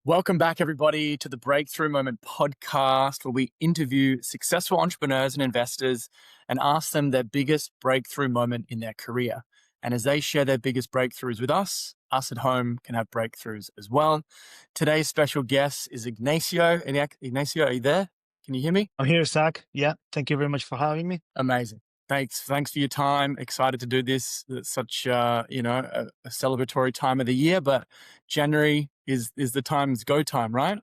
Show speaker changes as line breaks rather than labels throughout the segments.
Welcome back, everybody, to the Breakthrough Moment podcast, where we interview successful entrepreneurs and investors and ask them their biggest breakthrough moment in their career. And as they share their biggest breakthroughs with us at home can have breakthroughs as well. Today's special guest is Ignacio. Ignacio, are you there? Can you hear me?
I'm here, Zac. Yeah, thank you very much for having me.
Amazing. Thanks for your time. Excited to do this. It's such a celebratory time of the year, but January is the time's go time, right?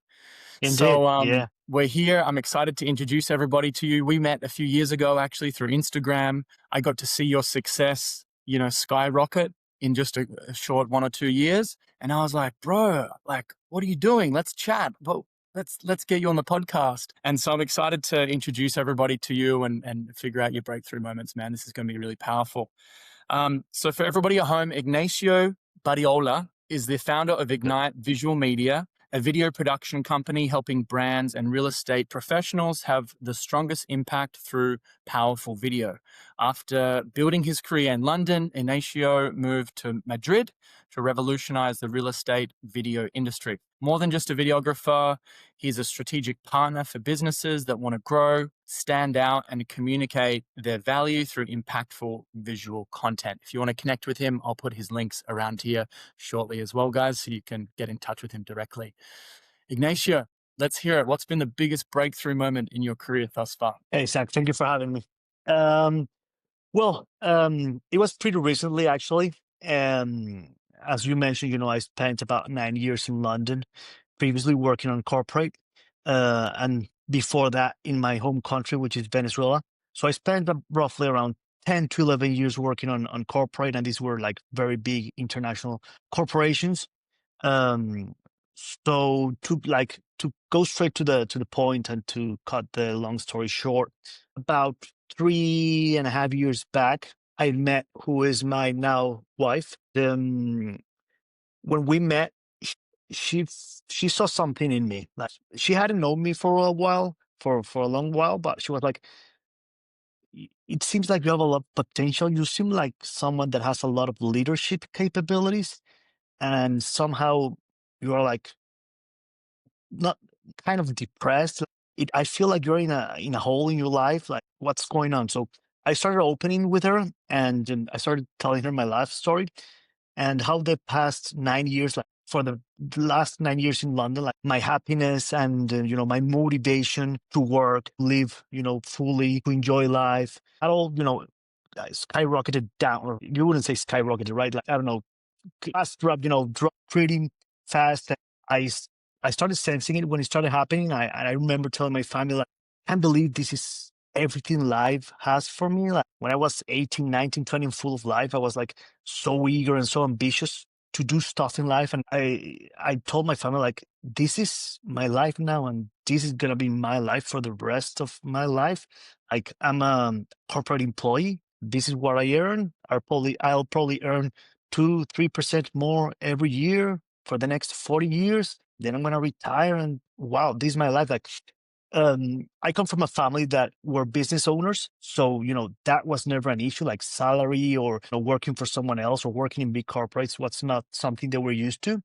Indeed,
So
yeah.
we're here. I'm excited to introduce everybody to you. We met a few years ago, actually, through Instagram. I got to see your success, skyrocket in just a short 1 or 2 years. And I was like, bro, like, what are you doing? Let's chat. Well, let's get you on the podcast. And so I'm excited to introduce everybody to you and figure out your breakthrough moments, man. This is going to be really powerful. So for everybody at home, Ignacio Badiola is the founder of Ignite Visual Media, a video production company helping brands and real estate professionals have the strongest impact through powerful video. After building his career in London, Ignacio moved to Madrid to revolutionize the real estate video industry. More than just a videographer, he's a strategic partner for businesses that want to grow, stand out, and communicate their value through impactful visual content. If you want to connect with him, I'll put his links around here shortly as well, guys, so you can get in touch with him directly. Ignacio, let's hear it. What's been the biggest breakthrough moment in your career thus far?
Hey, Zac, thank you for having me. It was pretty recently, actually. As you mentioned, I spent about 9 years in London, previously working on corporate, and before that in my home country, which is Venezuela. So I spent roughly around 10 to 11 years working on corporate, and these were like very big international corporations. Um, so to go straight to the point and to cut the long story short, about 3.5 years back, I met who is my now wife. When we met, sh- she saw something in me. Like she hadn't known me for a while, for a long while, but she was like, It seems like you have a lot of potential. You seem like someone that has a lot of leadership capabilities, and somehow you are like not kind of depressed. I feel like you're in a hole in your life. Like, what's going on? So I started opening with her, and I started telling her my life story and how the past 9 years, like for the last 9 years in London, like my happiness and my motivation to work, live, fully, to enjoy life, at all, skyrocketed down. Or you wouldn't say skyrocketed, right? Like I don't know, fast drop, drop pretty fast. I started sensing it when it started happening. I remember telling my family, like, I can't believe this is everything life has for me. Like when I was 18, 19, 20 and full of life, I was like so eager and so ambitious to do stuff in life. And I told my family, like, this is my life now, and this is gonna be my life for the rest of my life. Like I'm a corporate employee. This is what I earn. I'll probably earn 2-3% more every year for the next 40 years. Then I'm gonna retire, and wow, this is my life. Like, I come from a family that were business owners, so that was never an issue. Like salary or working for someone else or working in big corporates was not something they were used to.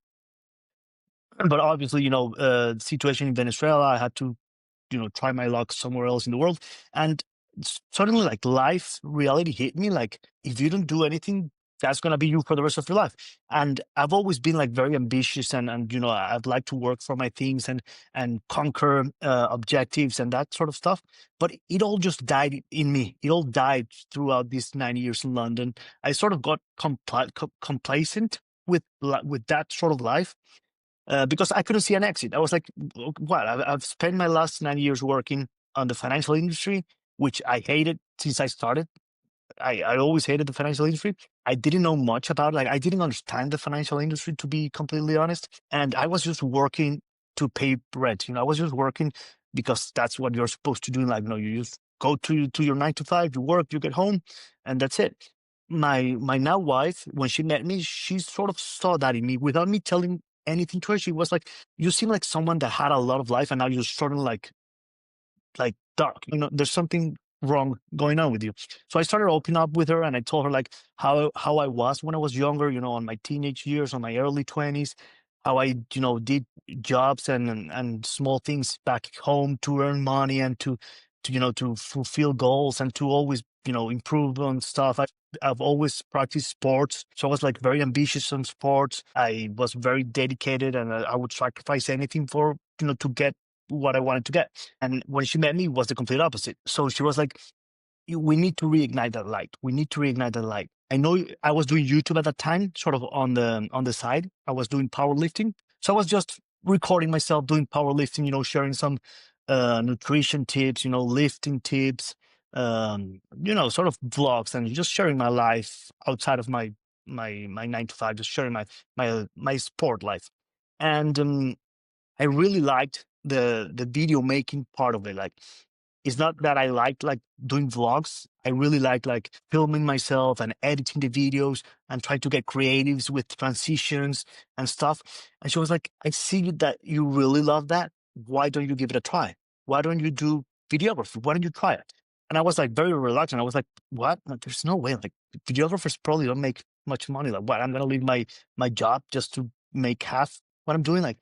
But obviously, the situation in Venezuela, I had to try my luck somewhere else in the world, and suddenly, like life reality hit me. Like if you don't do anything, that's gonna be you for the rest of your life. And I've always been like very ambitious, and I'd like to work for my things and conquer objectives and that sort of stuff. But it all just died in me. It all died throughout these 9 years in London. I sort of got complacent with that sort of life, because I couldn't see an exit. I was like, what? I've spent my last 9 years working on the financial industry, which I hated since I started. I always hated the financial industry. I didn't know much about it. Like, I didn't understand the financial industry, to be completely honest. And I was just working to pay rent. I was just working because that's what you're supposed to do. Like, you just go to your 9 to 5, you work, you get home, and that's it. My now wife, when she met me, she sort of saw that in me without me telling anything to her. She was like, "You seem like someone that had a lot of life, and now you're sort of like dark. There's something wrong going on with you." So I started opening up with her, and I told her like how I was when I was younger. On my teenage years, on my early 20s, how I, did jobs and small things back home to earn money and to fulfill goals and to always, improve on stuff. I've always practiced sports, so I was like very ambitious on sports. I was very dedicated, and I would sacrifice anything for, to get what I wanted to get. And when she met me, it was the complete opposite. So she was like, we need to reignite that light. We need to reignite that light. I know I was doing YouTube at that time, sort of on the side. I was doing powerlifting, so I was just recording myself doing powerlifting. Sharing some nutrition tips, lifting tips, sort of vlogs, and just sharing my life outside of my 9 to 5, just sharing my sport life. And I really liked the video making part of it. Like, it's not that I liked like doing vlogs. I really like filming myself and editing the videos and trying to get creatives with transitions and stuff. And she was like, I see that you really love that. Why don't you give it a try? Why don't you do videography? Why don't you try it? And I was like very reluctant. I was like, what? No, there's no way. Like, videographers probably don't make much money. Like, what? I'm gonna leave my job just to make half what I'm doing? Like,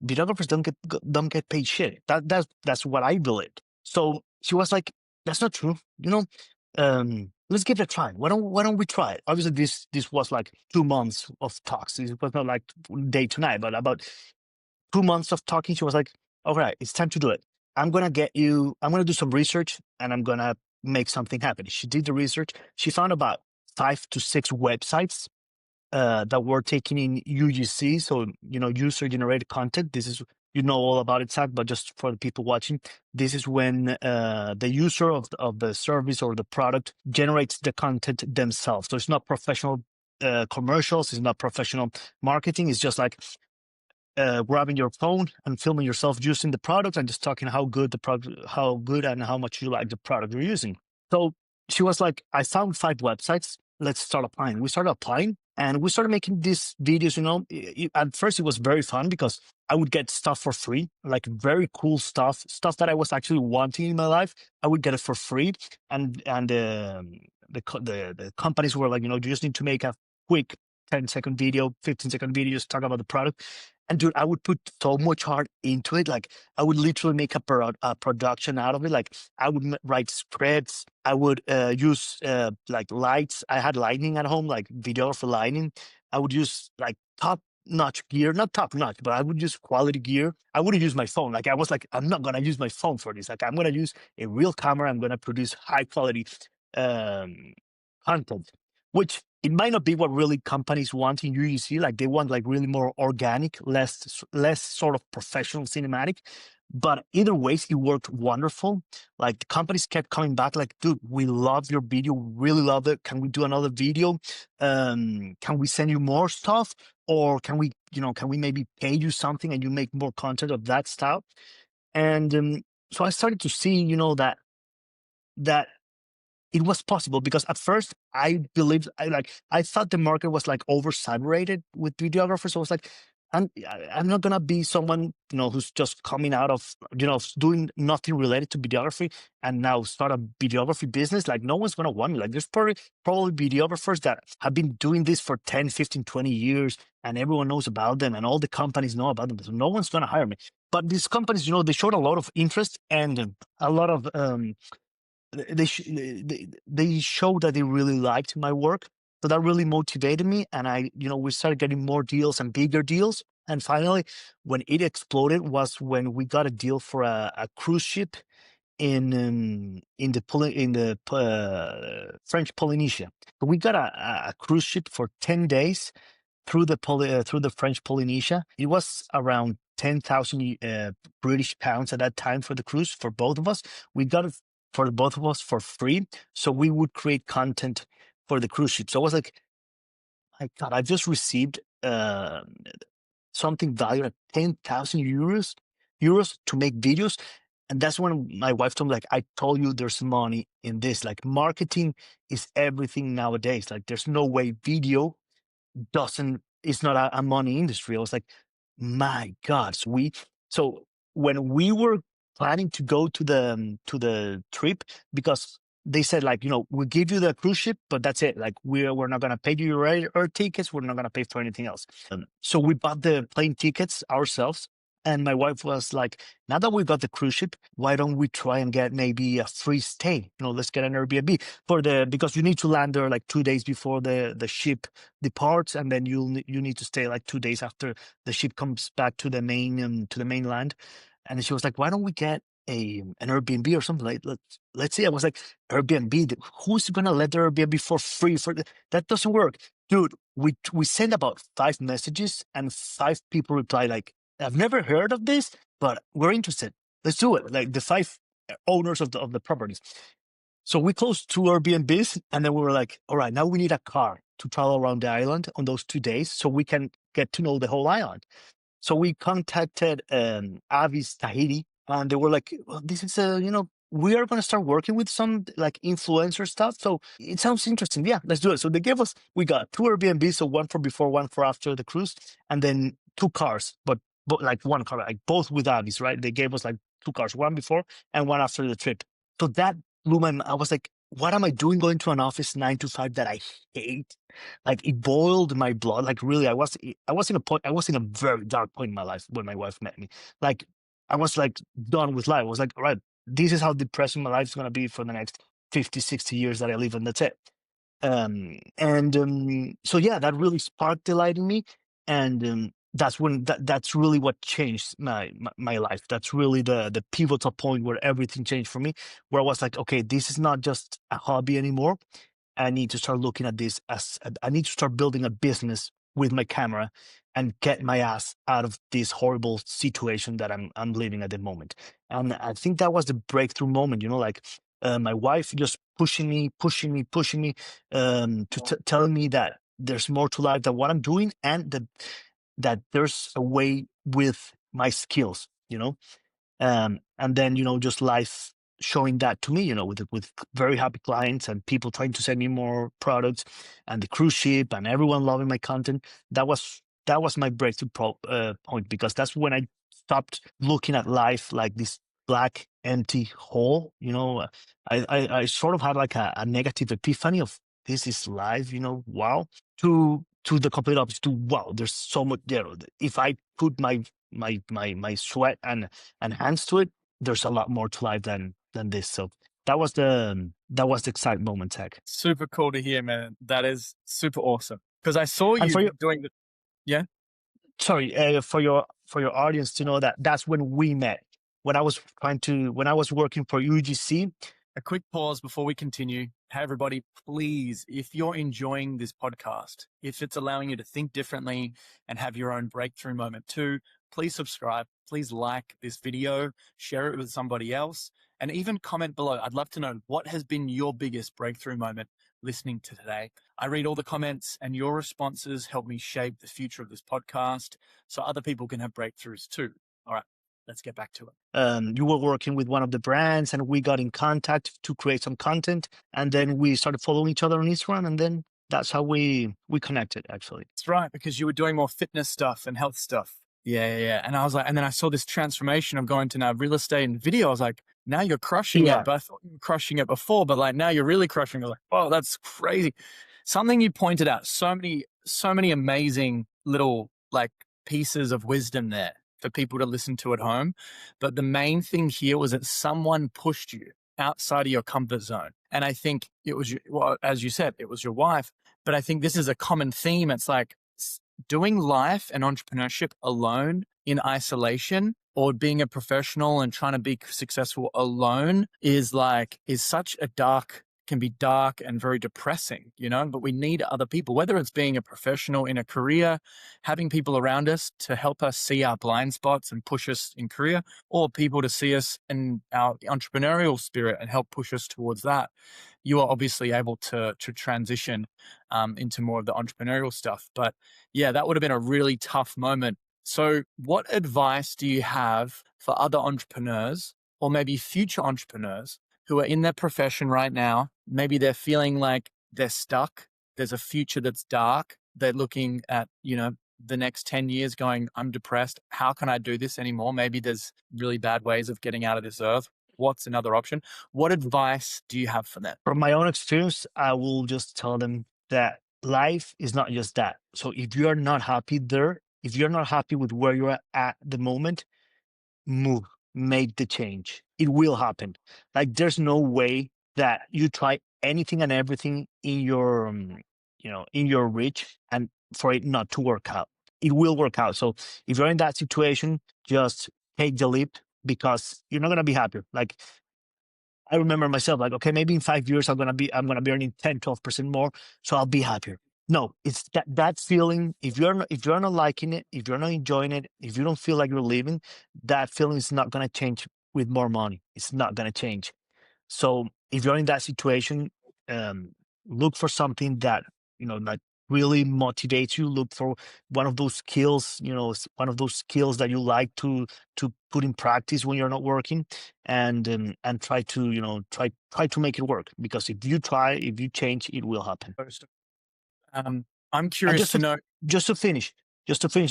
videographers don't get paid shit. That's what I believe. So she was like, "That's not true. Let's give it a try. Why don't we try it?" Obviously, this was like 2 months of talks. It was not like day to night, but about 2 months of talking. She was like, "All right, it's time to do it. I'm gonna get you. I'm gonna do some research, and I'm gonna make something happen." She did the research. She found about 5 to 6 websites that were taking in UGC, so user generated content. This is, all about it, Zach, but just for the people watching, this is when the user of the service or the product generates the content themselves. So it's not professional commercials, it's not professional marketing. It's just like grabbing your phone and filming yourself using the product and just talking how good the product, how good and how much you like the product you're using. So she was like, I found 5 websites. Let's start applying. We started applying and we started making these videos. At first it was very fun because I would get stuff for free, like very cool stuff that I was actually wanting in my life. I would get it for free, and the companies were like, you just need to make a quick 10-second video, 15-second video, just talk about the product. And dude, I would put so much heart into it. Like, I would literally make a production out of it. Like, I would write scripts. I would use like lights. I had lighting at home, like videographer lighting. I would use like top notch gear, not top notch, but I would use quality gear. I wouldn't use my phone. Like, I was like, I'm not gonna use my phone for this. Like, I'm gonna use a real camera. I'm gonna produce high quality um, content, which it might not be what really companies want in UGC. Like, they want like really more organic, less sort of professional cinematic. But either ways, it worked wonderful. Like, the companies kept coming back, like, dude, we love your video, really love it. Can we do another video? Can we send you more stuff? Or can we maybe pay you something and you make more content of that stuff? And so I started to see, that it was possible, because at first I believed, I thought the market was like oversaturated with videographers. So I was like, I'm not gonna be someone who's just coming out of doing nothing related to videography and now start a videography business. Like, no one's gonna want me. Like, there's probably videographers that have been doing this for 10, 15, 20 years, and everyone knows about them, and all the companies know about them. So no one's gonna hire me. But these companies, they showed a lot of interest and a lot of they showed that they really liked my work. So that really motivated me. And we started getting more deals and bigger deals. And finally, when it exploded was when we got a deal for a cruise ship in the French Polynesia. So we got a cruise ship for 10 days through the French Polynesia. It was around 10,000 British pounds at that time for the cruise for both of us. We got it for the both of us for free, so we would create content for the cruise ship. So I was like, my God, I just received something valued at 10,000 euros to make videos. And that's when my wife told me, like, I told you there's money in this. Like, marketing is everything nowadays. Like, there's no way video it's not a money industry. I was like, my God. So when we were planning to go to the trip, because they said like, we'll give you the cruise ship, but that's it. Like we're not gonna pay you your air tickets. We're not gonna pay for anything else. So we bought the plane tickets ourselves. And my wife was like, now that we got the cruise ship, why don't we try and get maybe a free stay? Let's get an Airbnb because you need to land there like 2 days before the ship departs, and then you need to stay like 2 days after the ship comes back to the mainland. And she was like, why don't we get an Airbnb or something? Like let's see. I was like, Airbnb, who's gonna let the Airbnb for free that doesn't work, dude. We sent about 5 messages and 5 people replied like, I've never heard of this, but we're interested. Let's do it. Like the 5 owners of the properties. So we closed 2 Airbnbs, and then we were like, all right, now we need a car to travel around the island on those 2 days so we can get to know the whole island. So we contacted Avis Tahiti, and they were like, well, this is we are going to start working with some like influencer stuff. So it sounds interesting. Yeah, let's do it. So we got 2 Airbnbs, so one for before, one for after the cruise, and then 2 cars, but like one car, like both with Avis, right? They gave us like 2 cars, one before and one after the trip. So that blew my mind. I was like, what am I doing going to an office 9 to 5 that I hate? Like it boiled my blood. Like really, I was in a very dark point in my life when my wife met me. Like I was like done with life. I was like, all right, this is how depressing my life is going to be for the next 50, 60 years that I live, and that's it. So yeah, that really sparked the light in me. And that's really what changed my life. That's really the pivotal point where everything changed for me, where I was like, okay, this is not just a hobby anymore. I need to start looking at this I need to start building a business with my camera and get my ass out of this horrible situation that I'm living at the moment. And I think that was the breakthrough moment, like my wife just pushing me, telling me that there's more to life than what I'm doing, and that there's a way with my skills. And then just life showing that to me, with very happy clients and people trying to send me more products, and the cruise ship and everyone loving my content. That was my breakthrough point, because that's when I stopped looking at life like this black empty hole. I sort of had like a negative epiphany of, this is life, wow, to the complete opposite, to wow, there's so much there. If I put my sweat and hands to it, there's a lot more to life than this. So that was the exciting moment, Tech.
Super cool to hear, man. That is super awesome. Because I saw
And
you
for your
doing the, yeah.
sorry, for your audience to know that that's when we met. When I was working for UGC.
A quick pause before we continue. Hey, everybody, please, if you're enjoying this podcast, if it's allowing you to think differently and have your own breakthrough moment too, please subscribe. Please like this video, share it with somebody else, and even comment below. I'd love to know, what has been your biggest breakthrough moment listening to today. I read all the comments, and your responses help me shape the future of this podcast so other people can have breakthroughs too. All right, let's get back to it.
You were working with one of the brands, and we got in contact to create some content, and then we started following each other on Instagram, and then that's how we connected, actually.
That's right, because you were doing more fitness stuff and health stuff. Yeah. And I was like, and then I saw this transformation of going to now real estate and video. I was like, now you're crushing
Yeah.
it. But I thought you were crushing it before, but like now you're really crushing it. I was like, oh, that's crazy. Something you pointed out, so many amazing little like pieces of wisdom there for people to listen to at home. But the main thing here was that someone pushed you outside of your comfort zone. And I think it was, well, as you said, it was your wife. But I think this is a common theme. It's like doing life and entrepreneurship alone in isolation, or being a professional and trying to be successful alone is can be dark and very depressing, but we need other people, whether it's being a professional in a career, having people around us to help us see our blind spots and push us in career, or people to see us in our entrepreneurial spirit and help push us towards that. You are obviously able to transition into more of the entrepreneurial stuff. But yeah, that would have been a really tough moment. So what advice do you have for other entrepreneurs, or maybe future entrepreneurs who are in their profession right now? Maybe they're feeling like they're stuck. There's a future that's dark. They're looking at, the next 10 years going, I'm depressed. How can I do this anymore? Maybe there's really bad ways of getting out of this earth. what's another option? What advice do you have for them?
From my own experience, I will just tell them that life is not just that. So if you're not happy there, if you're not happy with where you're at the moment, move, make the change. It will happen. Like there's no way that you try anything and everything in your, in your reach and for it not to work out. It will work out. So if you're in that situation, just take the leap because you're not gonna be happier. Like I remember myself like, okay, maybe in 5 years I'm gonna be earning 10, 12% more, so I'll be happier. No, it's that feeling. If you're not liking it, if you're not enjoying it, if you don't feel like you're living, that feeling is not gonna change with more money. It's not gonna change. So if you're in that situation, um, look for something that that really motivates you. Look for one of those skills, one of those skills that you like to put in practice when you're not working, and try to try to make it work. Because if you change, it will happen.
Um, I'm
And
curious to know.
just to finish,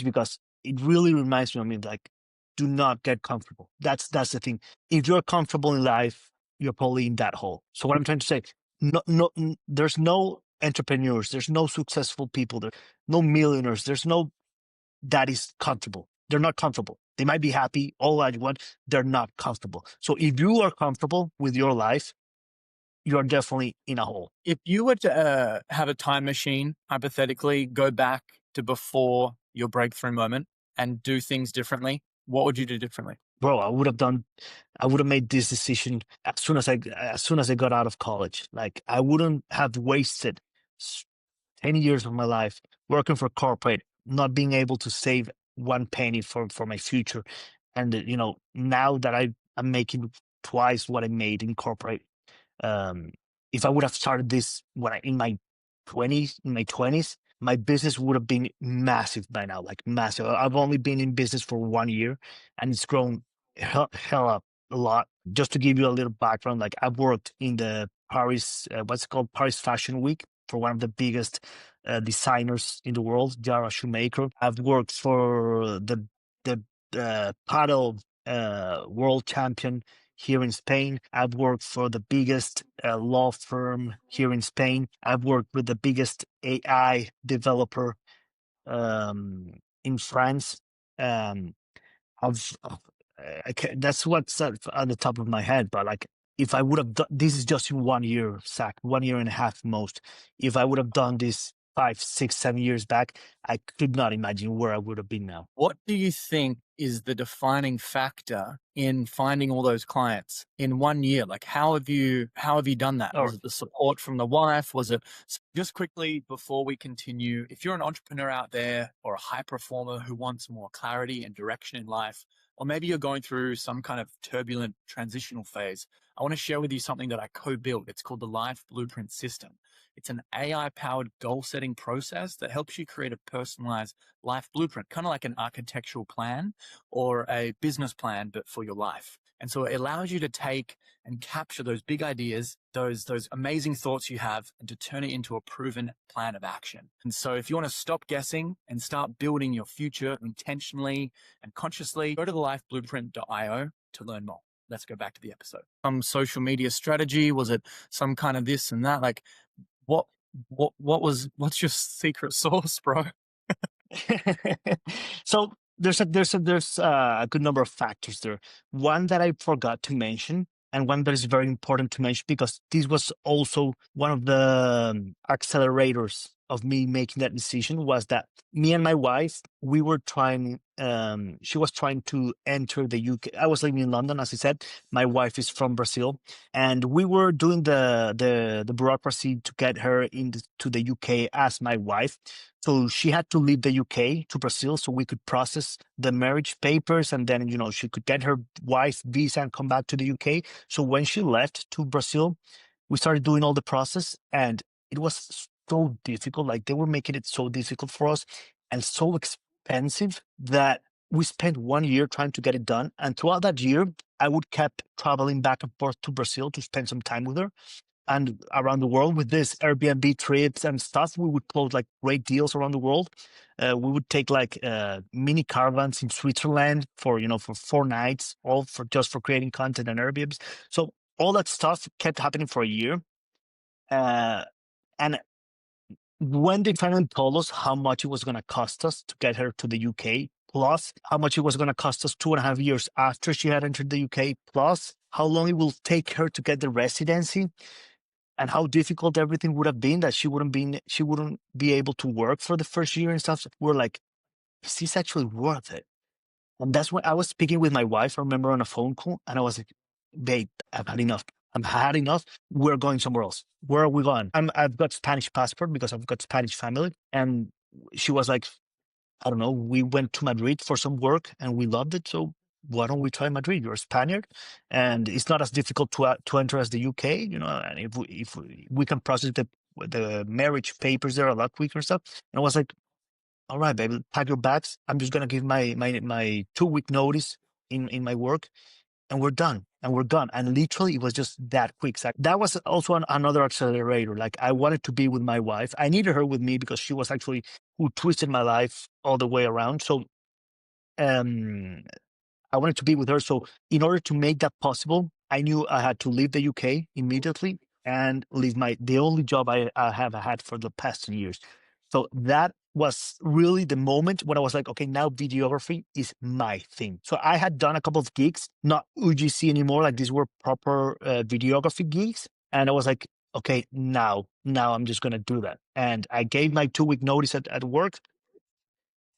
because it really reminds me of me, like, do not get comfortable. That's the thing. If you're comfortable in life, you're probably in that hole. So what I'm trying to say, there's no entrepreneurs, there's no successful people, there's no millionaires, there's no that is comfortable. They're not comfortable. They might be happy all I want. They're not comfortable. So if you are comfortable with your life, you're definitely in a hole.
If you were to have a time machine, hypothetically, go back to before your breakthrough moment and do things differently, what would you do differently?
Bro, I would have made this decision as soon as I got out of college. Like I wouldn't have wasted s- 10 years of my life working for corporate, not being able to save one penny for my future. And now that I'm making twice what I made in corporate, um, if I would have started this when in my 20s, my business would have been massive by now, like massive. I've only been in business for 1 year, and it's grown hell up a lot. Just to give you a little background, like I've worked in the Paris, what's it called, Paris Fashion Week for one of the biggest designers in the world, Jara Shoemaker. I've worked for the paddle world champion here in Spain. I've worked for the biggest law firm here in Spain. I've worked with the biggest AI developer in France. Um, that's what's at the top of my head. But like, if I would have done this, is just in 1 year, Zach, 1 year and a half most. If I would have done this 5, 6, 7 years back, I could not imagine where I would have been now.
What do you think is the defining factor in finding all those clients in 1 year? Like, how have you done that?
Or
Was it the support from the wife? Was it just quickly before we continue? If you're an entrepreneur out there or a high performer who wants more clarity and direction in life, or maybe you're going through some kind of turbulent transitional phase, I want to share with you something that I co-built. It's called the Life Blueprint System. It's an AI powered goal setting process that helps you create a personalized life blueprint, kind of like an architectural plan or a business plan, but for your life. And so it allows you to take and capture those big ideas, those amazing thoughts you have, and to turn it into a proven plan of action. And so if you want to stop guessing and start building your future intentionally and consciously, go to the lifeblueprint.io to learn more. Let's go back to the episode. Some social media strategy? Was it some kind of this and that? Like what what's your secret sauce, bro?
so there's a good number of factors there. One that I forgot to mention, and one that is very important to mention because this was also one of the accelerators of me making that decision, was that me and my wife, we were trying. She was trying to enter the UK. I was living in London, as I said. My wife is from Brazil, and we were doing the bureaucracy to get her into the UK as my wife. So she had to leave the UK to Brazil so we could process the marriage papers, and then she could get her wife visa and come back to the UK. So when she left to Brazil, we started doing all the process, and it was so difficult. Like they were making it so difficult for us and so expensive that we spent 1 year trying to get it done. And throughout that year, I would kept traveling back and forth to Brazil to spend some time with her. and around the world with this Airbnb trips and stuff. We would close like great deals around the world. We would take like mini caravans in Switzerland for, for 4 nights, all for just for creating content and Airbnbs. So all that stuff kept happening for a year. And when they finally told us how much it was going to cost us to get her to the UK, plus how much it was going to cost us 2.5 years after she had entered the UK, plus how long it will take her to get the residency, and how difficult everything would have been, that she wouldn't be able to work for the first year and stuff. We're like, is this actually worth it? And that's when I was speaking with my wife, I remember, on a phone call, and I was like, babe, I've had enough. I've had enough. We're going somewhere else. Where are we going? I've got Spanish passport because I've got Spanish family. And she was like, I don't know, we went to Madrid for some work and we loved it. So why don't we try Madrid? You're a Spaniard, and it's not as difficult to enter as the UK, and if we can process the marriage papers there a lot quicker and stuff. And I was like, all right, baby, pack your bags. I'm just gonna give my 2 week notice in my work, and we're done, and we're gone. And literally, it was just that quick. So that was also another accelerator. Like, I wanted to be with my wife. I needed her with me because she was actually who twisted my life all the way around. So um, I wanted to be with her. So in order to make that possible, I knew I had to leave the UK immediately and leave the only job I have had for the past 10 years. So that was really the moment when I was like, okay, now videography is my thing. So I had done a couple of gigs, not UGC anymore. Like, these were proper videography gigs. And I was like, okay, now I'm just going to do that. And I gave my 2 week notice at work.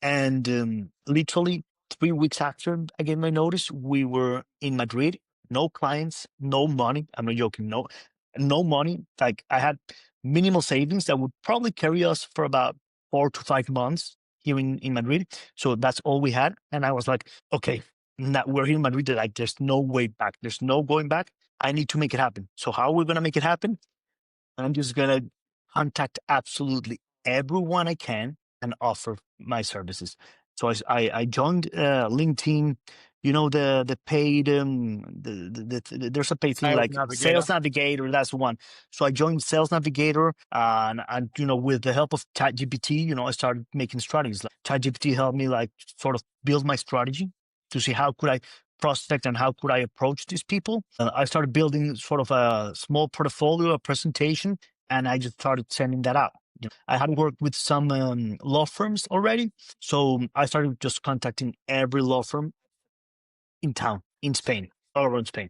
And literally 3 weeks after I gave my notice, we were in Madrid. No clients, no money. I'm not joking. No money. Like, I had minimal savings that would probably carry us for about 4 to 5 months here in Madrid. So that's all we had. And I was like, okay, now we're here in Madrid. Like, there's no way back. There's no going back. I need to make it happen. So how are we going to make it happen? I'm just going to contact absolutely everyone I can and offer my services. So I joined LinkedIn, the paid, there's a paid thing
Sales
like
Navigator.
Sales Navigator. That's the one. So I joined Sales Navigator, and with the help of ChatGPT, I started making strategies. Like, ChatGPT helped me, like, sort of build my strategy to see how could I prospect and how could I approach these people. I started building sort of a small portfolio, a presentation, and I just started sending that out. I had worked with some law firms already, so I started just contacting every law firm in town, in Spain, all around Spain.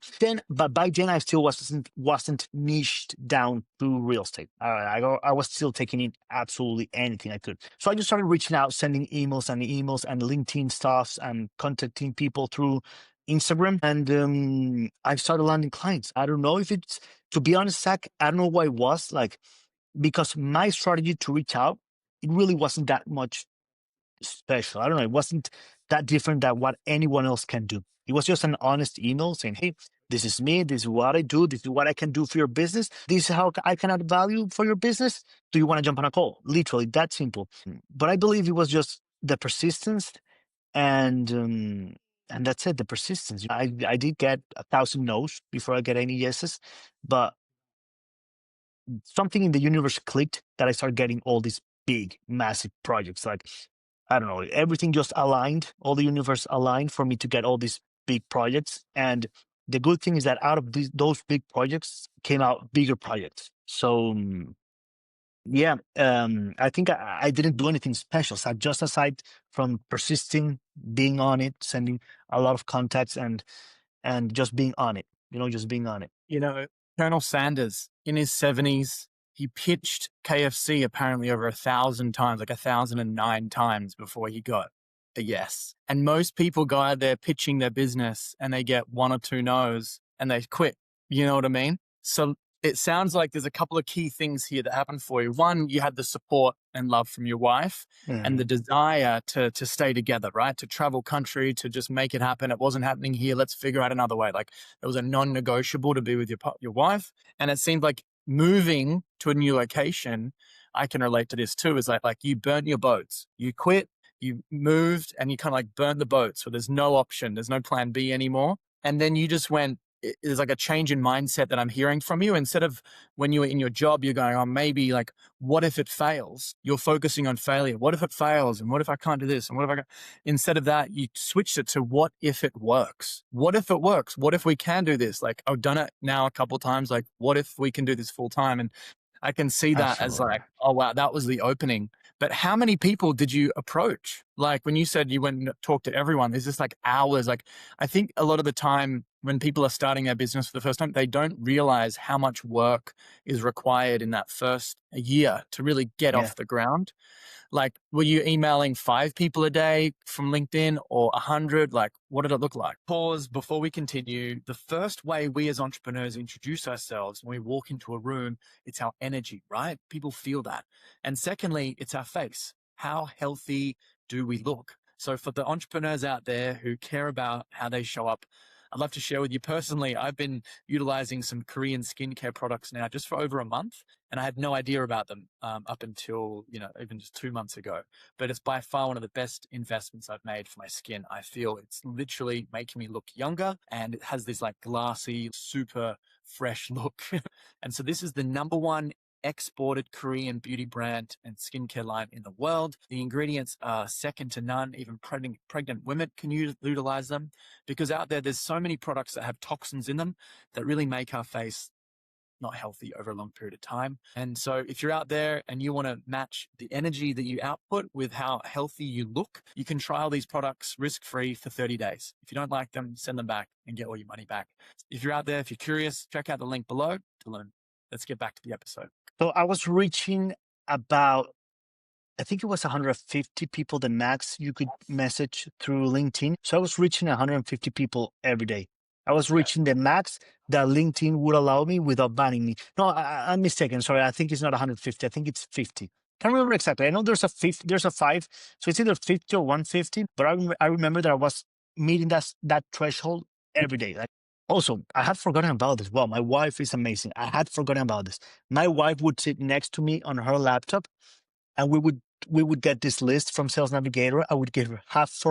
But by then, I still wasn't niched down to real estate. I was still taking in absolutely anything I could. So I just started reaching out, sending emails and LinkedIn stuffs, and contacting people through Instagram. And I started landing clients. I don't know if it's, to be honest, Zach, I don't know why it was like, because my strategy to reach out, it really wasn't that much special. I don't know. It wasn't that different than what anyone else can do. It was just an honest email saying, hey, this is me. This is what I do. This is what I can do for your business. This is how I can add value for your business. Do you want to jump on a call? Literally that simple. But I believe it was just the persistence, and that's it. The persistence. I did get 1,000 no's before I get any yeses, but something in the universe clicked that I started getting all these big, massive projects. Like, I don't know, everything just aligned, all the universe aligned for me to get all these big projects. And the good thing is that out of those big projects came out bigger projects. So yeah, I think I didn't do anything special. So just aside from persisting, being on it, sending a lot of contacts, and just being on it, just being on it.
Colonel Sanders in his 70s, he pitched KFC apparently over 1,000 times, like 1,009 times before he got a yes. And most people go out there pitching their business and they get one or two no's and they quit. You know what I mean? So it sounds like there's a couple of key things here that happened for you. One, you had the support and love from your wife and the desire to stay together, right? To travel country, to just make it happen. It wasn't happening here. Let's figure out another way. Like, it was a non-negotiable to be with your wife. And it seemed like moving to a new location, I can relate to this too, is like you burnt your boats. You quit, you moved, and you kind of like burnt the boat. So there's no option. There's no plan B anymore. And then you just went, there's like a change in mindset that I'm hearing from you. Instead of when you're in your job, you're going, oh, maybe like, what if it fails? You're focusing on failure. What if it fails? And what if I can't do this? And what if instead of that, you switched it to what if it works? What if it works? What if we can do this? Like, I've done it now a couple of times. Like, what if we can do this full time? And I can see that as
Absolutely.
like, oh, wow, that was the opening. But how many people did you approach? Like when you said you went and talked to everyone, there's just like hours. Like I think a lot of the time when people are starting their business for the first time, they don't realize how much work is required in that first year to really get
Yeah.
off the ground. Like, were you emailing 5 people a day from LinkedIn or 100? Like, what did it look like? Pause before we continue. The first way we as entrepreneurs introduce ourselves when we walk into a room, it's our energy, right? People feel that. And secondly, it's our face. How healthy do we look? So for the entrepreneurs out there who care about how they show up, I'd love to share with you personally. I've been utilizing some Korean skincare products now just for over a month, and I had no idea about them up until, even just 2 months ago. But it's by far one of the best investments I've made for my skin. I feel it's literally making me look younger, and it has this like glassy, super fresh look. And so this is the number one exported Korean beauty brand and skincare line in the world. The ingredients are second to none. Even pregnant women can utilize them, because out there's so many products that have toxins in them that really make our face not healthy over a long period of time. And so if you're out there and you want to match the energy that you output with how healthy you look, you can trial these products risk-free for 30 days. If you don't like them, send them back and get all your money back. If you're out there, if you're curious, check out the link below to learn. Let's get back to the episode.
So I was reaching about, I think it was 150 people, the max you could message through LinkedIn. So I was reaching 150 people every day. I was reaching the max that LinkedIn would allow me without banning me. No, I'm mistaken. Sorry, I think it's not 150. I think it's 50. Can't remember exactly. I know there's a 50, there's a 5, so it's either 50 or 150. But I remember that I was meeting that threshold every day. Like, also, I had forgotten about this. Well, my wife is amazing. I had forgotten about this. My wife would sit next to me on her laptop, and we would get this list from Sales Navigator. I would give her half to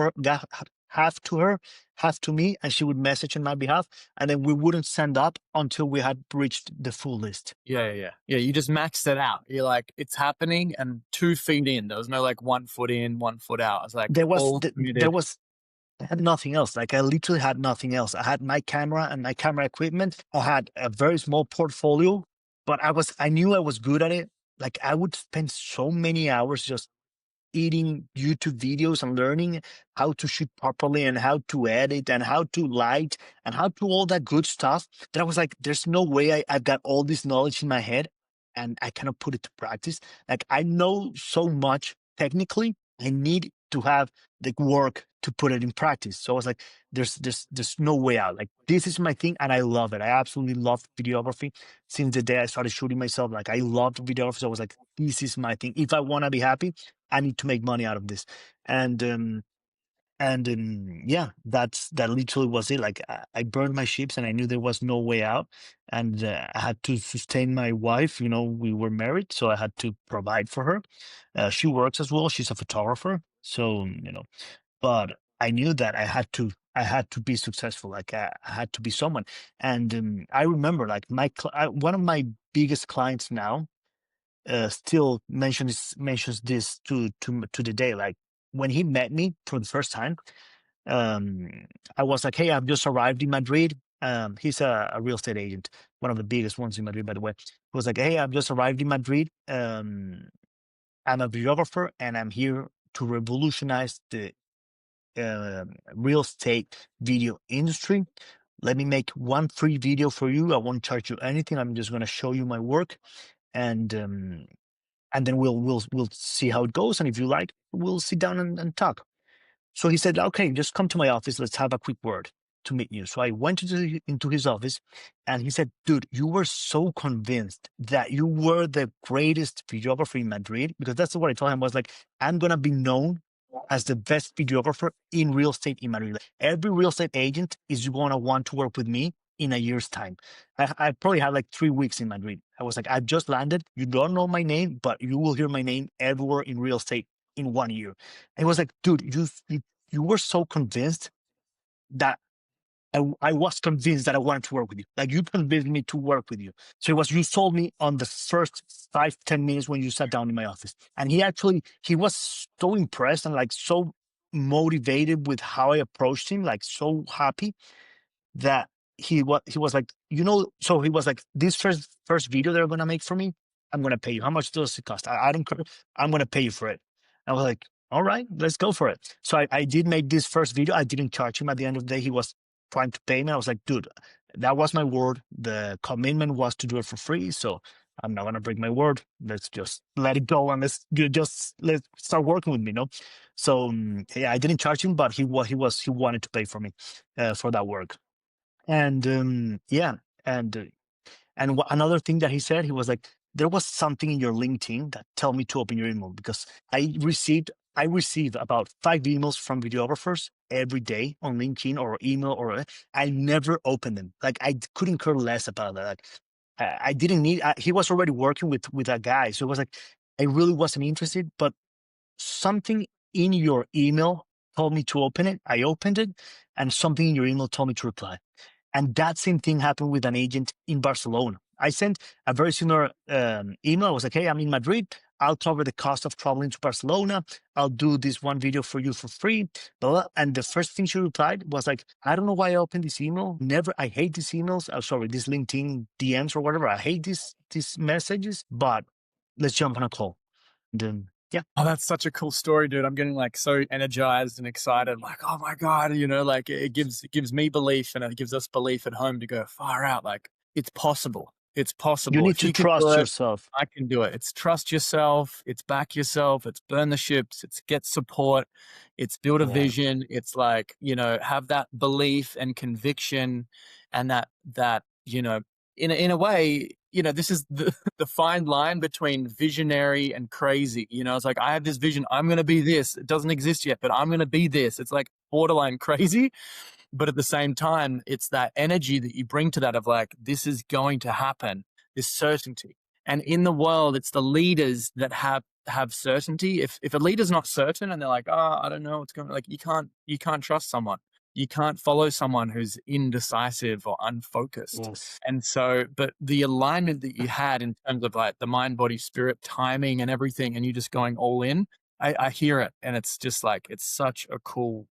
her, half to me, and she would message on my behalf, and then we wouldn't send up until we had reached the full list.
Yeah. You just maxed it out. You're like, it's happening, and 2 feet in. There was no like 1 foot in, 1 foot out. It's like
There was
all
there
committed.
was I had nothing else. Like I literally had nothing else. I had my camera and my camera equipment. I had a very small portfolio, but I knew I was good at it. Like I would spend so many hours just eating YouTube videos and learning how to shoot properly and how to edit and how to light and how to all that good stuff, that I was like, there's no way I've got all this knowledge in my head and I cannot put it to practice. Like I know so much technically, I need to have the work to put it in practice. So I was like, there's no way out. Like this is my thing and I love it. I absolutely love videography. Since the day I started shooting myself, like I loved videography. So I was like, this is my thing. If I want to be happy, I need to make money out of this. And yeah, that literally was it. Like I burned my ships and I knew there was no way out. And I had to sustain my wife. We were married, so I had to provide for her. She works as well. She's a photographer. So, but I knew that I had to be successful. Like I had to be someone. And I remember like one of my biggest clients now still mentions this to the day. Like when he met me for the first time, um, I was like, "Hey, I've just arrived in Madrid." He's a real estate agent, one of the biggest ones in Madrid, by the way. He was like, "Hey, I've just arrived in Madrid. I'm a videographer, and I'm here to revolutionize the real estate video industry. Let me make one free video for you. I won't charge you anything. I'm just going to show you my work, and then we'll see how it goes. And if you like, we'll sit down and talk." So he said, "Okay, just come to my office. Let's have a quick word to meet you." So I went into his office, and he said, "Dude, you were so convinced that you were the greatest videographer in Madrid," because that's what I told him. Was like, "I'm gonna be known as the best videographer in real estate in Madrid. Like, every real estate agent is gonna want to work with me in a year's time." I probably had like 3 weeks in Madrid. I was like, "I've just landed. You don't know my name, but you will hear my name everywhere in real estate in 1 year." And he was like, "Dude, you were so convinced that I was convinced that I wanted to work with you. Like you convinced me to work with you. So it was, you sold me on the first 5, 10 minutes when you sat down in my office. And he was so impressed and like so motivated with how I approached him, like so happy that he was like, so he was like, this first video they're gonna make for me, I'm gonna pay you. How much does it cost? I don't care. I'm gonna pay you for it. I was like, all right, let's go for it. So I did make this first video. I didn't charge him. At the end of the day, he was trying to pay me. I was like, dude, that was my word. The commitment was to do it for free. So I'm not gonna break my word. Let's just let it go and let's start working with me, So yeah, I didn't charge him, but he wanted to pay for me for that work. And yeah, and another thing that he said, he was like, there was something in your LinkedIn that told me to open your email, because I receive about 5 emails from videographers every day on LinkedIn or email, or I never opened them. Like I couldn't care less about that. Like I didn't need. He was already working with a guy, so it was like I really wasn't interested. But something in your email told me to open it. I opened it, and something in your email told me to reply. And that same thing happened with an agent in Barcelona. I sent a very similar email. I was like, hey, I'm in Madrid. I'll cover the cost of traveling to Barcelona. I'll do this one video for you for free. Blah, blah. And the first thing she replied was like, I don't know why I opened this email. Never, I hate these emails. Oh, sorry, these LinkedIn DMs or whatever. I hate these messages, but let's jump on a call. And then, yeah.
Oh, that's such a cool story, dude. I'm getting like so energized and excited. Like, oh my God, like it gives me belief, and it gives us belief at home to go far out. Like it's possible. It's
You
possible.
need
If
to
you can do
trust
it,
yourself.
I can do it. It's trust yourself. It's back yourself. It's burn the ships. It's get support. It's build a
Yeah.
vision. It's like, have that belief and conviction, and that, in a way, this is the, the fine line between visionary and crazy. It's like, I have this vision. I'm going to be this. It doesn't exist yet, but I'm going to be this. It's like borderline crazy. But at the same time, it's that energy that you bring to that of like, this is going to happen, this certainty. And in the world, it's the leaders that have certainty. If a leader's not certain and they're like, oh, I don't know what's going on, like you can't trust someone. You can't follow someone who's indecisive or unfocused.
Yes.
And so, but the alignment that you had in terms of like the mind, body, spirit, timing and everything, and you just going all in, I hear it. And it's just like, it's such a cool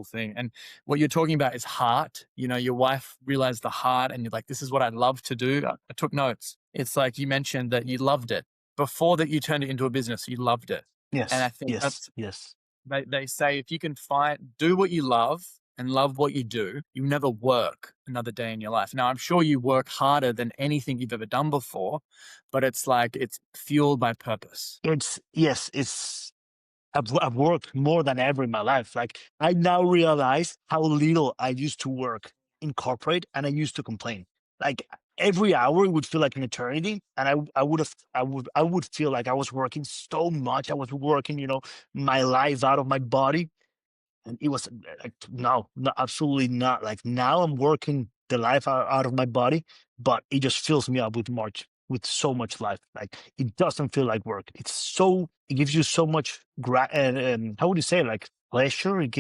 thing. And what you're talking about is heart. Your wife realized the heart, and you're like, this is what I love to do. I took notes. It's like you mentioned that you loved it before that you turned it into a business. You loved it. And I
Yes.
think
Yes.
that's,
Yes.
they say, if you can do what you love and love what you do, you never work another day in your life. Now, I'm sure you work harder than anything you've ever done before, but it's like, it's fueled by purpose.
It's I've worked more than ever in my life. Like I now realize how little I used to work in corporate, and I used to complain. Like every hour would feel like an eternity, and I would feel like I was working so much. I was working, my life out of my body. And it was like, no, absolutely not. Like now I'm working the life out of my body, but it just fills me up with so much life. Like it doesn't feel like work. It gives you so much, and how would you say it? Like pleasure. It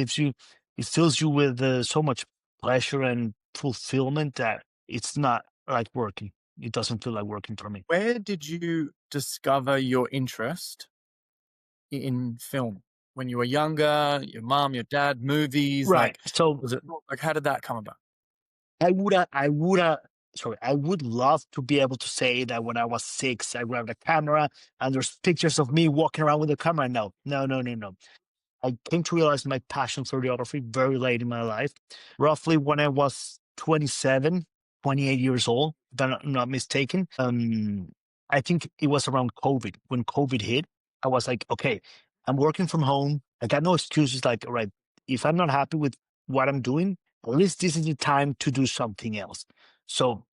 fills you with so much pleasure and fulfillment that it's not like working. It doesn't feel like working for me.
Where did you discover your interest in film? When you were younger, your mom, your dad, movies,
Right.
like,
So
was it like, how did that come about?
I would love to be able to say that when I was 6, I grabbed a camera and there's pictures of me walking around with a camera. No, no, no, no, no. I came to realize my passion for videography very late in my life, roughly when I was 27, 28 years old, if I'm not mistaken. I think it was around COVID. When COVID hit, I was like, okay, I'm working from home. I got no excuses. Like, all right, if I'm not happy with what I'm doing, at least this is the time to do something else. So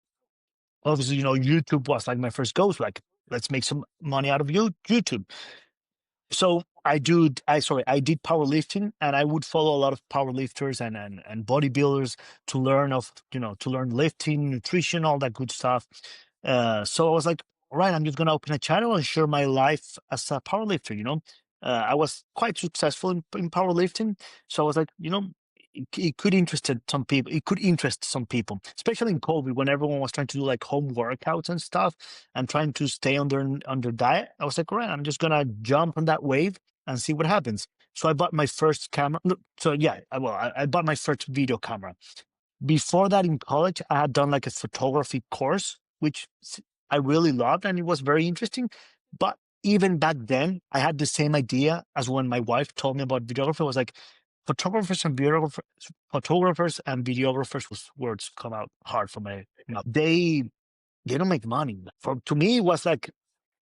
obviously, YouTube was like my first goal. Like, let's make some money out of YouTube. So I did powerlifting, and I would follow a lot of powerlifters and bodybuilders to learn lifting, nutrition, all that good stuff. So I was like, all right, I'm just gonna open a channel and share my life as a powerlifter. I was quite successful in powerlifting, so I was like, it could interest some people. It could interest some people, especially in COVID when everyone was trying to do like home workouts and stuff and trying to stay under diet. I was like, all right, I'm just gonna jump on that wave and see what happens. So I bought my first camera. So yeah, I bought my first video camera. Before that, in college, I had done like a photography course, which I really loved, and it was very interesting. But even back then, I had the same idea as when my wife told me about videography. It was like photographers and videographers, was words come out hard for my mouth. They don't make money. To me, it was like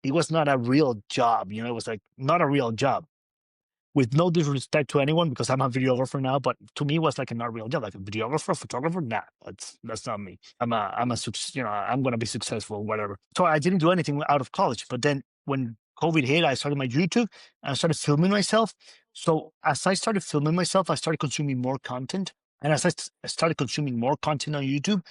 it was not a real job. It was like not a real job, with no disrespect to anyone, because I'm a videographer now, but to me it was like a not real job, like a videographer, photographer. Nah, that's not me. I'm gonna be successful, whatever. So I didn't do anything out of college. But then when COVID hit, I started my YouTube and I started filming myself. So as I started filming myself, I started consuming more content. And as I started consuming more content on YouTube,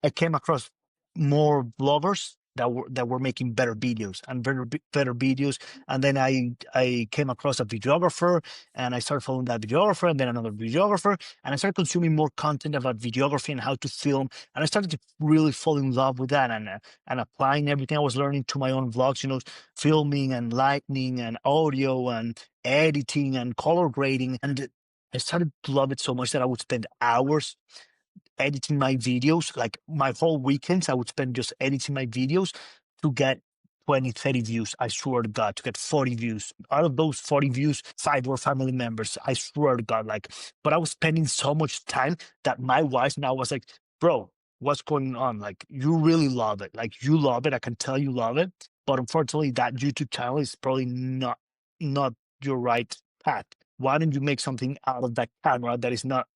I came across more bloggers that were making better videos and better videos. And then I came across a videographer, and I started following that videographer, and then another videographer, and I started consuming more content about videography and how to film. And I started to really fall in love with that, and applying everything I was learning to my own vlogs. Filming and lighting and audio and editing and color grading. And I started to love it so much that I would spend hours editing my videos. Like my whole weekends, I would spend just editing my videos to get 20, 30 views. I swear to God, to get 40 views. Out of those 40 views, 5 were family members. I swear to God. But I was spending so much time that my wife now was like, bro, what's going on? Like, you really love it. Like, you love it. I can tell you love it. But unfortunately, that YouTube channel is probably not your right path. Why don't you make something out of that camera that is not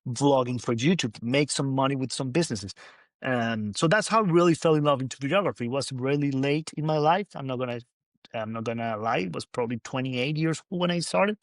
vlogging for YouTube, make some money with some businesses? And so that's how I really fell in love into videography. It was really late in my life. I'm not gonna lie. It was probably 28 years old when I started,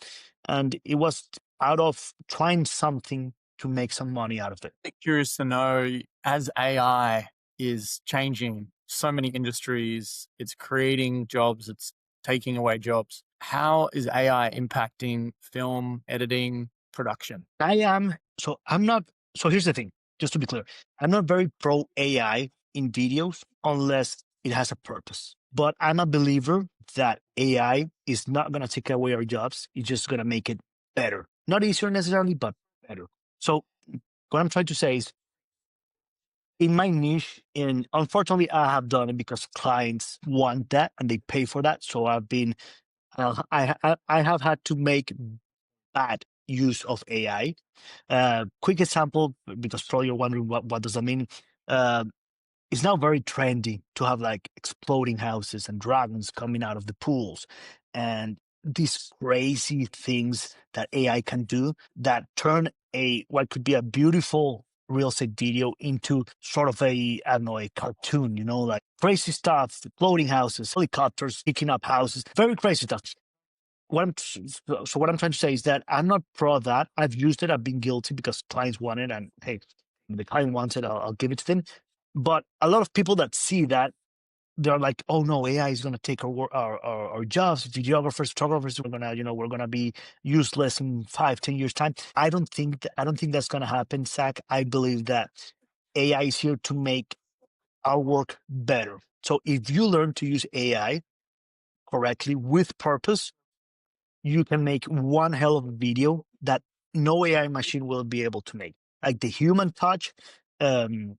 and it was out of trying something to make some money out of it.
Curious to know, as AI is changing so many industries, it's creating jobs, it's taking away jobs. How is AI impacting film editing production?
I'm not. So here's the thing, just to be clear, I'm not very pro AI in videos unless it has a purpose. But I'm a believer that AI is not going to take away our jobs. It's just going to make it better. Not easier necessarily, but better. So what I'm trying to say is, in my niche, and unfortunately, I have done it because clients want that and they pay for that. So I have had to make bad use of AI. Quick example, because probably you're wondering what does that mean. Uh, it's now very trendy to have like exploding houses and dragons coming out of the pools, and these crazy things that AI can do that turn what could be a beautiful real estate video into sort of I don't know, a cartoon, like crazy stuff, exploding houses, helicopters picking up houses, very crazy stuff. What I'm trying to say is that I'm not pro that. I've used it. I've been guilty because clients want it, and hey, if the client wants it, I'll give it to them. But a lot of people that see that, they're like, "Oh no, AI is going to take our jobs. Videographers, photographers, we're gonna be useless in 5, 10 years time." I don't think that's going to happen, Zach. I believe that AI is here to make our work better. So if you learn to use AI correctly with purpose, you can make one hell of a video that no AI machine will be able to make. Like the human touch, um,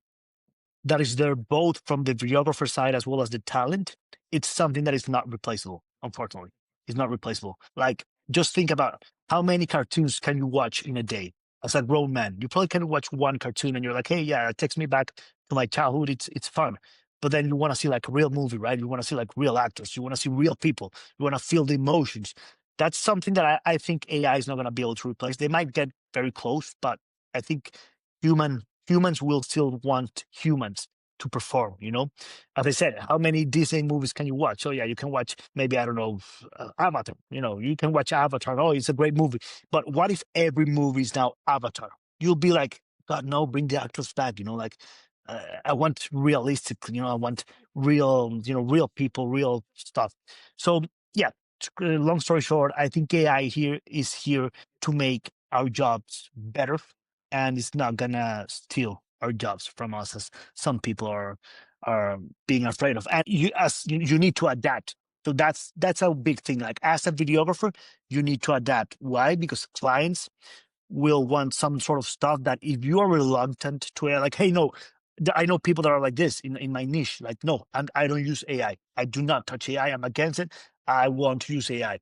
that is there both from the videographer side as well as the talent. It's something that is not replaceable, unfortunately. It's not replaceable. Like, just think about how many cartoons can you watch in a day? As a grown man, you probably can watch one cartoon and you're like, hey, yeah, it takes me back to my childhood. It's fun. But then you want to see like a real movie, right? You want to see like real actors. You want to see real people. You want to feel the emotions. That's something that I think AI is not going to be able to replace. They might get very close, but I think humans will still want humans to perform. As I said, how many Disney movies can you watch? So yeah, you can watch maybe, I don't know, Avatar. You can watch Avatar. Oh, it's a great movie. But what if every movie is now Avatar? You'll be like, God, no, bring the actors back. Like, I want realistic. I want real people, real stuff. So yeah, long story short, I think AI here is here to make our jobs better, and it's not gonna steal our jobs from us as some people are being afraid of. And you need to adapt. So that's a big thing. Like as a videographer, you need to adapt. Why? Because clients will want some sort of stuff that if you are reluctant to like, hey, no, I know people that are like this in my niche. Like, no, I don't use AI. I do not touch AI. I'm against it. I want to use AI.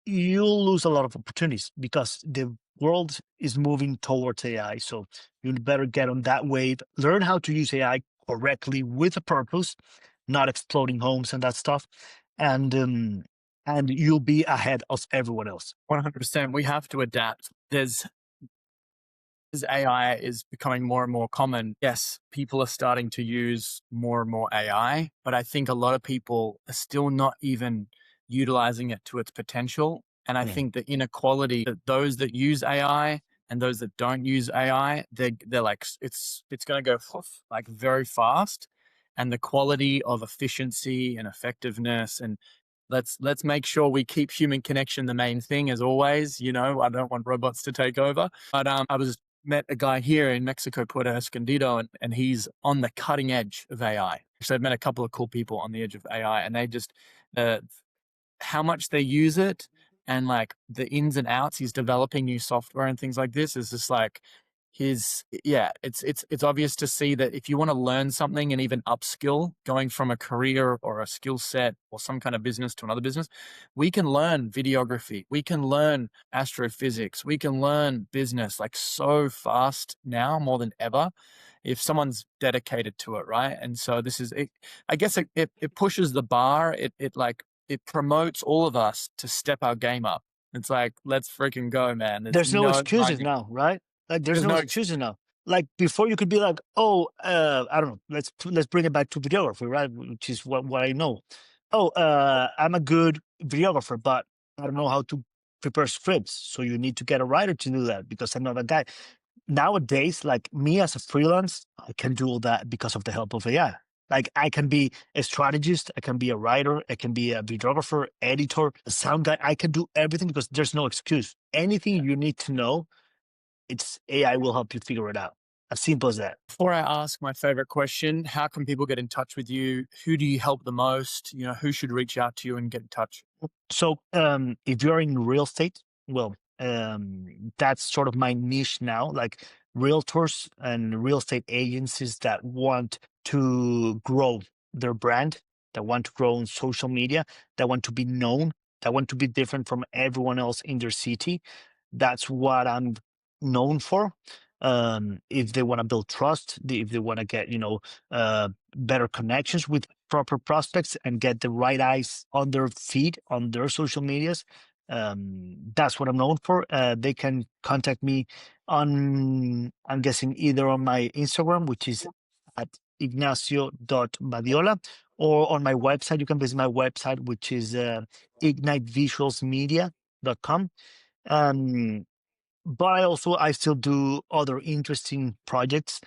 You'll lose a lot of opportunities because the world is moving towards AI. So you better get on that wave, learn how to use AI correctly with a purpose, not exploding homes and that stuff. And you'll be ahead of everyone else.
100%. We have to adapt. As AI is becoming more and more common, yes, people are starting to use more and more AI, but I think a lot of people are still not even utilizing it to its potential. And I think the inequality that those that use AI and those that don't use AI, they're like it's going to go like very fast, and the quality of efficiency and effectiveness and let's make sure we keep human connection the main thing as always. I don't want robots to take over. But I was met a guy here in Mexico, Puerto Escondido, and he's on the cutting edge of AI. So I've met a couple of cool people on the edge of AI, and they just how much they use it and like the ins and outs. He's developing new software and things like this is just like it's obvious to see that if you want to learn something and even upskill, going from a career or a skill set or some kind of business to another business, we can learn videography, we can learn astrophysics, we can learn business like so fast now more than ever if someone's dedicated to it, right? And so this is it. I guess it pushes the bar. It promotes all of us to step our game up. It's like, let's freaking go, man.
There's no excuses now, right? Like there's
there's
no
no
excuses now. Like before, you could be like, oh, I don't know. Let's bring it back to videography, right? Which is what I know. Oh, I'm a good videographer, but I don't know how to prepare scripts. So you need to get a writer to do that because I'm not that guy. Nowadays, like me as a freelance, I can do all that because of the help of AI. Like I can be a strategist, I can be a writer, I can be a videographer, editor, a sound guy. I can do everything because there's no excuse. Anything you need to know, it's AI will help you figure it out. As simple as that.
Before I ask my favorite question, how can people get in touch with you? Who do you help the most? Who should reach out to you and get in touch?
So if you're in real estate, well, that's sort of my niche now, like realtors and real estate agencies that want to grow their brand, that want to grow on social media, that want to be known, that want to be different from everyone else in their city. That's what I'm known for. If they want to build trust, if they want to get, better connections with proper prospects and get the right eyes on their feed, on their social medias, that's what I'm known for. They can contact me on, I'm guessing, either on my Instagram, which is at ignacio.badiola, or on my website. You can visit my website, which is ignitevisualsmedia.com. Um, but I still do other interesting projects.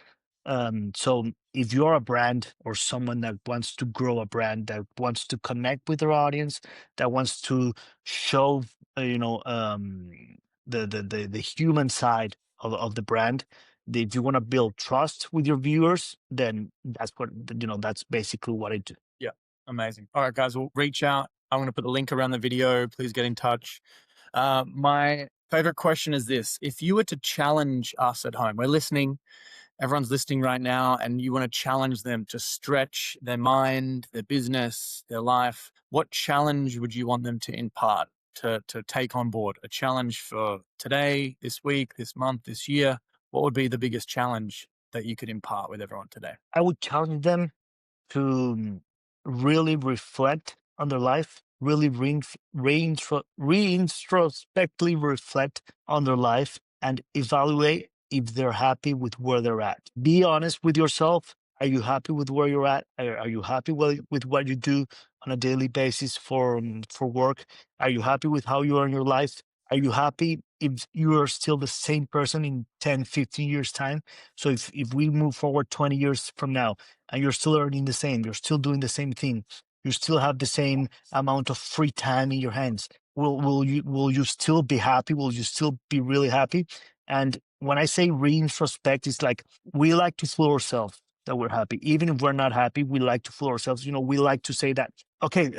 So if you're a brand or someone that wants to grow a brand, that wants to connect with their audience, that wants to show, the human side of the brand, if you want to build trust with your viewers, then that's basically what I do.
Yeah, amazing. All right, guys, we'll reach out. I'm going to put the link around the video. Please get in touch. My favorite question is this. If you were to challenge us at home, we're listening, everyone's listening right now, and you want to challenge them to stretch their mind, their business, their life, what challenge would you want them to impart, to take on board? A challenge for today, this week, this month, this year? What would be the biggest challenge that you could impart with everyone today?
I would challenge them to really reflect on their life, really reintrospectively reflect on their life and evaluate if they're happy with where they're at. Be honest with yourself. Are you happy with where you're at? Are you happy with what you do on a daily basis for work? Are you happy with how you are in your life? Are you happy if you are still the same person in 10, 15 years time? So if we move forward 20 years from now, and you're still earning the same, you're still doing the same thing, you still have the same amount of free time in your hands, will you still be happy? Will you still be really happy? And when I say reintrospect, it's like we like to fool ourselves that we're happy. Even if we're not happy, we like to fool ourselves. We like to say that, okay,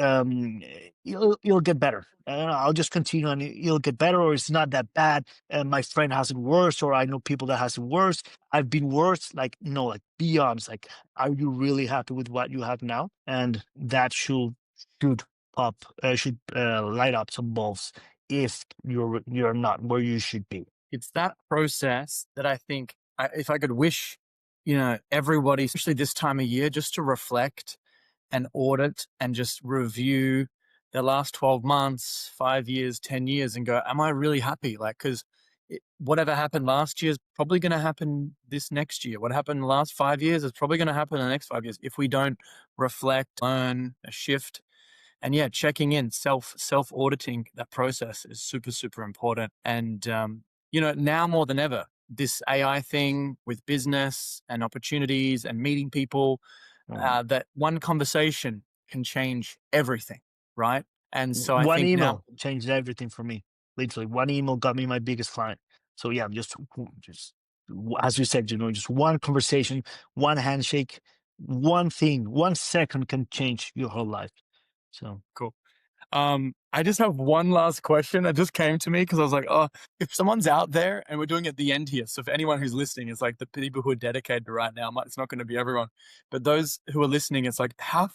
you'll get better. I'll just continue and it'll get better, or it's not that bad. My friend has it worse, or I know people that has it worse. I've been worse. Like, no, like be honest. Like, are you really happy with what you have now? And that should light up some bulbs if you're not where you should be.
It's that process that I think, if I could wish, everybody, especially this time of year, just to reflect and audit and just review the last 12 months, 5 years, 10 years, and go, am I really happy? Like, because whatever happened last year is probably going to happen this next year. What happened in the last 5 years is probably going to happen in the next 5 years if we don't reflect, learn, a shift. And yeah, checking in, self auditing, that process is super, super important. And now more than ever, this AI thing with business and opportunities and meeting people, that one conversation can change everything, right? And so I
One
think now,
email changed everything for me. Literally, one email got me my biggest client. So yeah, just as you said, just one conversation, one handshake, one thing, 1 second can change your whole life. So
cool. I just have one last question that just came to me because I was like, oh, if someone's out there, and we're doing it at the end here. So if anyone who's listening is like the people who are dedicated right now, it's not going to be everyone, but those who are listening, it's like, how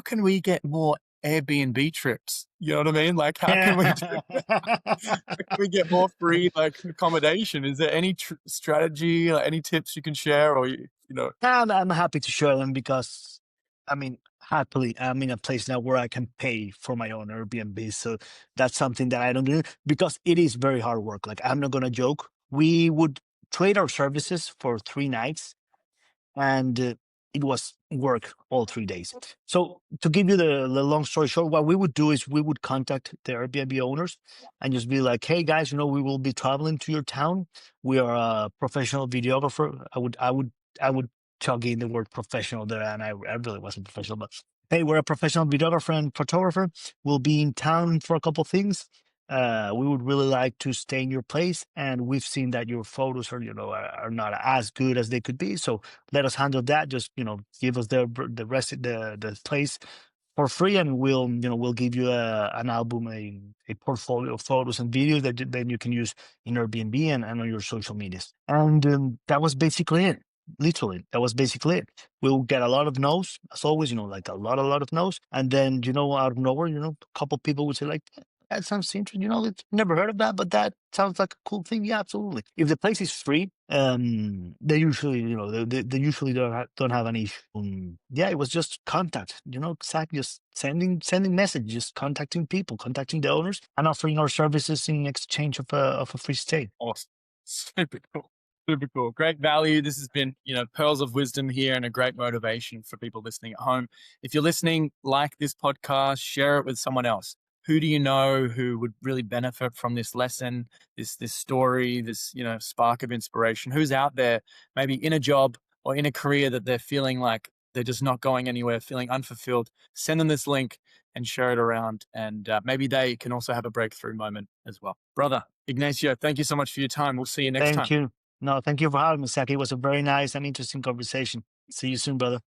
can we get more Airbnb trips? You know what I mean? Like, how can we get more free like accommodation? Is there any strategy, like any tips you can share, or
I'm happy to share them because, I mean, happily, I'm in a place now where I can pay for my own Airbnb. So that's something that I don't do because it is very hard work. Like, I'm not going to joke. We would trade our services for 3 nights, and it was work all 3 days. So to give you the long story short, what we would do is we would contact the Airbnb owners and just be like, "Hey guys, we will be traveling to your town. We are a professional videographer." I would chug in the word professional there, and I really wasn't professional, but hey, we're a professional videographer and photographer. We'll be in town for a couple things. We would really like to stay in your place, and we've seen that your photos are not as good as they could be. So let us handle that. Just give us the rest of the place for free, and we'll give you an album, a portfolio of photos and videos that then you can use in Airbnb and on your social medias. And that was basically it. Literally, that was basically it. We'll get a lot of no's, as always, like a lot of no's, and then out of nowhere, a couple people would say like, that sounds interesting. It's never heard of that, but that sounds like a cool thing. Yeah, absolutely. If the place is free, they usually, they usually don't have any issue. Yeah, it was just contact. Zach, just sending messages, just contacting people, contacting the owners, and offering our services in exchange of a free stay.
awesome. Super cool. Super cool. Great value. This has been, pearls of wisdom here and a great motivation for people listening at home. If you're listening, like this podcast, share it with someone else. Who do you know who would really benefit from this lesson, this story, this, spark of inspiration? Who's out there, maybe in a job or in a career that they're feeling like they're just not going anywhere, feeling unfulfilled? Send them this link and share it around. And maybe they can also have a breakthrough moment as well. Brother Ignacio, thank you so much for your time. We'll see you next time.
Thank you. No, thank you for having me, Zach. It was a very nice and interesting conversation. See you soon, brother.